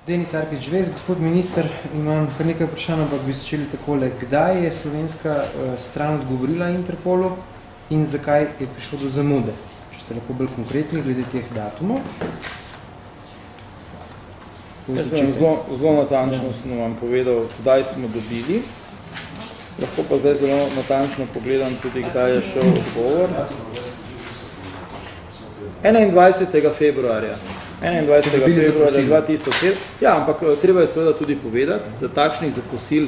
Denis Arkič-Žvez, gospod minister, imam kar nekaj vprašanj, ampak bi začeli takole. Kdaj je slovenska stran odgovorila Interpolu in zakaj je prišlo do zamude? Če ste lahko bolj konkretni glede teh datumov. Zelo natančno sem vam povedal, kdaj smo dobili. Lahko pa zdaj zelo natančno pogledam tudi, kdaj je šel odgovor. 21. februarja 2007. Ja, ampak treba je seveda tudi povedati, da takšnih zaprosil,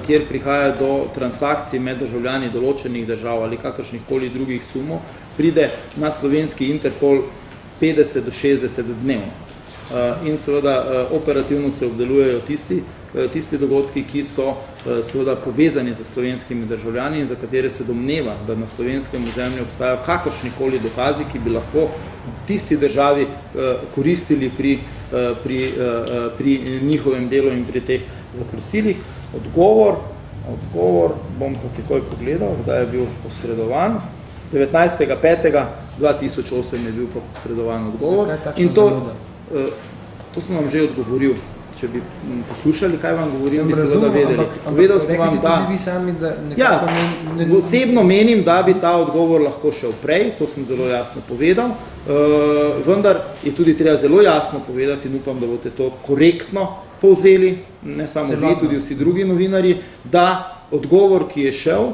kjer prihaja do transakcij med državljani določenih držav ali kakršnihkoli drugih sumov, pride na slovenski Interpol 50 do 60 dnevno. In seveda operativno se obdelujejo tisti dogodki, ki so seveda povezani z slovenskimi državljani in za katere se domneva, da na slovenskem ozemlju obstajajo kakršnikoli dokazi, ki bi lahko tisti državi koristili pri njihovem delu in pri teh zaprosilih. Odgovor bom pa takoj pogledal, kdaj je bil posredovan. 19.5.2008 je bil pa posredovan odgovor. In to sem vam že odgovoril. Če bi poslušali, kaj vam govorim, bi seveda vedeli. Povedal sem vam, da osebno menim, da bi ta odgovor lahko šel prej, to sem zelo jasno povedal, vendar je tudi treba zelo jasno povedati in upam, da boste to korektno povzeli, ne samo vi, tudi vsi drugi novinarji, da odgovor, ki je šel,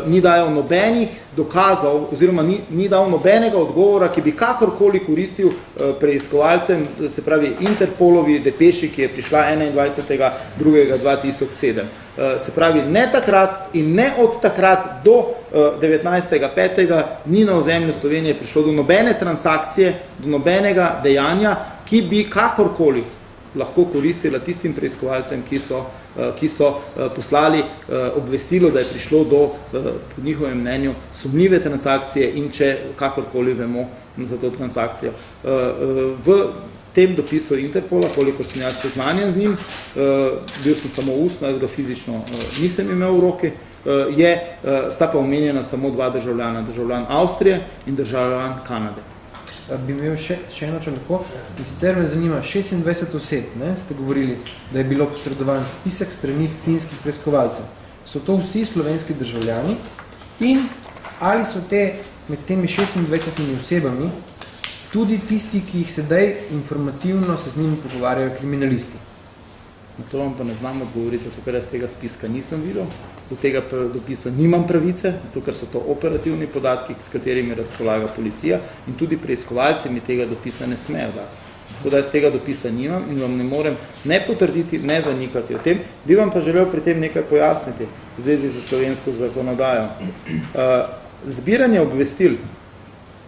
ni dajal nobenih dokazov oziroma ni dal nobenega odgovora, ki bi kakorkoli koristil preiskovalcem, se pravi Interpolovi depeši, ki je prišla 21.2.2007. Se pravi, ne takrat in ne od takrat do 19.5. ni na ozemlju Slovenije prišlo do nobene transakcije, do nobenega dejanja, ki bi kakorkoli lahko koristila tistim preiskovalcem, ki so poslali obvestilo, da je prišlo do, po njihovem mnenju, sumljive transakcije in če kakorkoli vemo za to transakcijo. V tem dopisu Interpola, koliko sem jaz seznanjen z njim, bil sem samo ustno, jaz ga fizično nisem imel v roki, sta pa omenjena samo dva državljana, državljan Avstrije in državljan Kanade. Bi imel še eno članko, in sicer me zanima, 26 oseb, ste govorili, da je bilo posredovan spisek strani finskih preiskovalcev. So to vsi slovenski državljani in ali so med temi 26 osebami tudi tisti, ki jih sedaj informativno se z njimi pogovarjajo kriminalisti? Na to vam pa ne znam odgovoriti, zato ker jaz tega spiska nisem videl, do tega dopisa nimam pravice, zato ker so to operativni podatki, s katerimi razpolaga policija in tudi preiskovalci mi tega dopisa ne smejo dati. Tako da jaz tega dopisa nimam in vam ne morem ne potrditi, ne zanikati o tem. Bi vam pa želel pri tem nekaj pojasniti v zvezi z slovensko zakonodajo. Zbiranje obvestil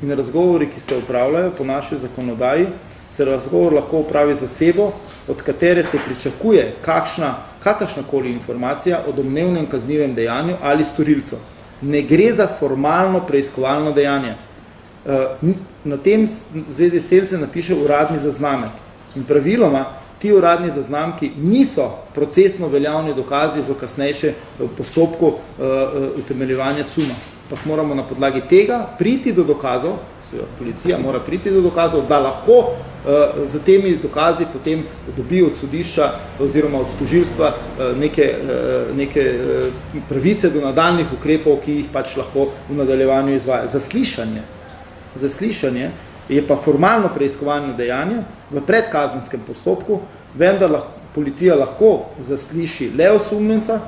in razgovori, ki se upravljajo po naši zakonodaji, se razgovor lahko upravi z osebo, od katere se pričakuje kakršnakoli informacija o domnevnem kaznivem dejanju ali storilcu. Ne gre za formalno preiskovalno dejanje. Na tem, v zvezi s tem se napiše uradni zaznamek. In praviloma ti uradni zaznamki niso procesno veljavni dokazi v kasnejšem postopku utemeljevanja suma. Pa moramo na podlagi tega priti do dokazov, policija mora priti do dokazov, da lahko za temi dokazi potem dobi od sodišča oziroma od tožilstva neke pravice do nadaljnih ukrepov, ki jih pač lahko v nadaljevanju izvaja. Zaslišanje je pa formalno preiskovalno dejanje v predkazenskem postopku, vendar policija lahko zasliši le osumljenca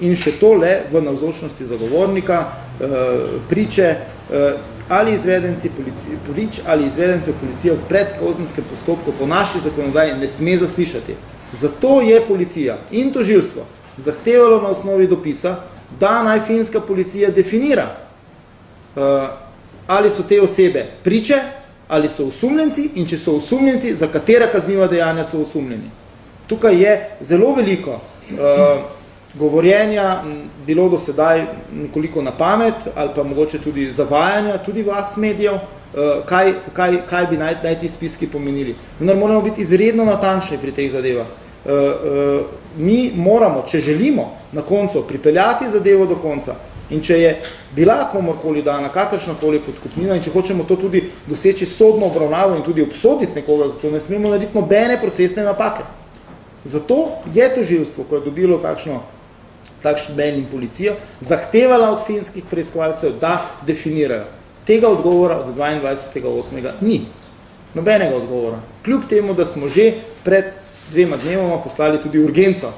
in še to le v navzočnosti zagovornika, priče ali izvedenci policije v predkazenskem postopku po naši zakonodaji ne sme zaslišati. Zato je policija in tožilstvo zahtevalo na osnovi dopisa, da naj finska policija definira, ali so te osebe priče, ali so osumljenci in če so osumljenci, za katera kazniva dejanja so osumljeni. Tukaj je zelo veliko govorjenja bilo do sedaj nekoliko na pamet ali pa mogoče tudi zavajanja, tudi vas medijev, kaj bi naj ti spiski pomenili. Vendar moramo biti izredno natančni pri teh zadevah. Mi moramo, če želimo na koncu pripeljati zadevo do konca In če je bila komorkoli dana kakršnakoli podkupnina in če hočemo to tudi doseči sodno obravnavo in tudi obsoditi nekoga, zato ne smemo narediti nobene procesne napake. Zato je tožilstvo, ko je dobilo takšen meni in policija, zahtevala od finskih preiskovalcev, da definirajo. Tega odgovora od 22.8. ni. Nobenega odgovora. Kljub temu, da smo že pred 2 dnevoma poslali tudi urgenco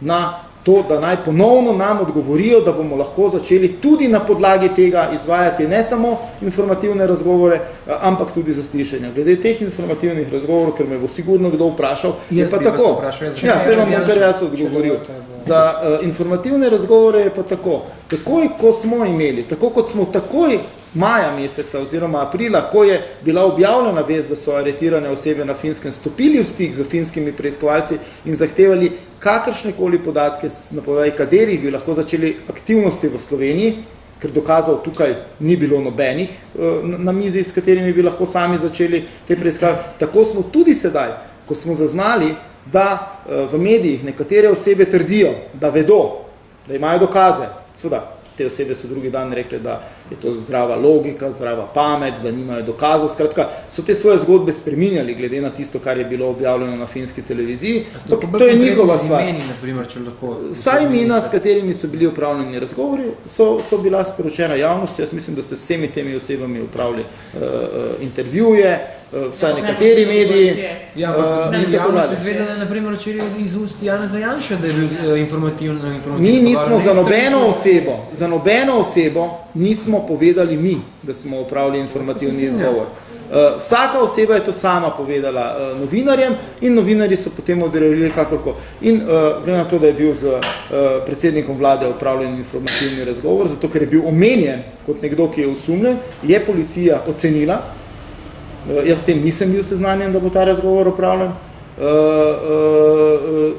na to, da naj ponovno nam odgovorijo, da bomo lahko začeli tudi na podlagi tega izvajati ne samo informativne razgovore, ampak tudi zaslišanja. Glede teh informativnih razgovorov, ker me bo sigurno kdo vprašal, je pa tako. Ja, se vam bom kar jaz odgovoril. Za informativne razgovore je pa tako. Takoj, ko smo imeli, tako kot smo takoj maja meseca oziroma aprila, ko je bila objavljena vest, da so aretirane osebe na Finskem stopili v stik z finskimi preiskovalci in zahtevali kakršnekoli podatke, na podlagi katerih bi lahko začeli aktivnosti v Sloveniji, ker dokazov tukaj ni bilo nobenih na mizi, s katerimi bi lahko sami začeli te preiskave. Tako smo tudi sedaj, ko smo zaznali, da v medijih nekatere osebe trdijo, da vedo, da imajo dokaze. Seveda, te osebe so drugi dan rekli, da je to zdrava logika, zdrava pamet, da nimajo dokazov. Skratka, so te svoje zgodbe spreminjali, glede na tisto, kar je bilo objavljeno na finski televiziji. To je njihova stvar. Vsa imena, s katerimi so bili upravljeni razgovori, so bila sporočena javnosti. Jaz mislim, da ste s vsemi temi osebami upravili intervjuje, vsaj nekateri mediji. Javnost izvedela, da je naprimer včeraj iz ust Janeza Janše, da je bil informativno. Mi nismo za nobeno osebo nismo povedali mi, da smo upravili informativni izgovor. Vsaka oseba je to sama povedala novinarjem in novinarji so potem odreagirali kakorko. In glede na to, da je bil z predsednikom vlade upravljen informativni razgovor, zato ker je bil omenjen kot nekdo, ki je osumljen, je policija ocenila, jaz s tem nisem bil seznanjen, da bo ta razgovor upravljen,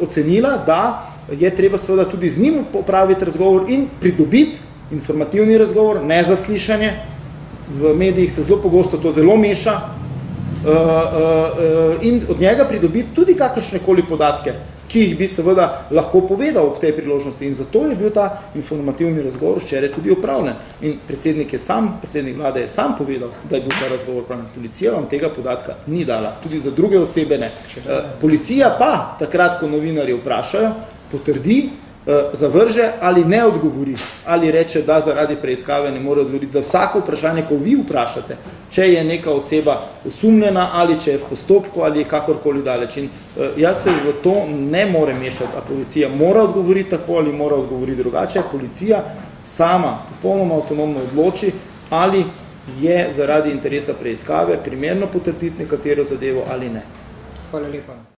ocenila, da je treba seveda tudi z njim opraviti razgovor in pridobiti informativni razgovor, ne zaslišanje. V medijih se zelo pogosto to zelo meša in od njega pridobiti tudi kakršnekoli podatke, ki jih bi seveda lahko povedal ob tej priložnosti. In zato je bil ta informativni razgovor včeraj tudi opravljen. In predsednik vlade je sam povedal, da je bil ta razgovor opravljen. Policija vam tega podatka ni dala, tudi za druge osebe ne. Policija pa, takrat, ko novinarji vprašajo, potrdi, zavrže ali ne odgovori, ali reče, da zaradi preiskave ne more odgovoriti za vsako vprašanje, ko vi vprašate, če je neka oseba osumljena ali če je v postopku ali kakorkoli daleč. In jaz se v to ne more mešati, a policija mora odgovoriti tako ali mora odgovoriti drugače. Policija sama popolnoma avtonomno odloči, ali je zaradi interesa preiskave primerno potrditi nekatero zadevo ali ne. Hvala lepa.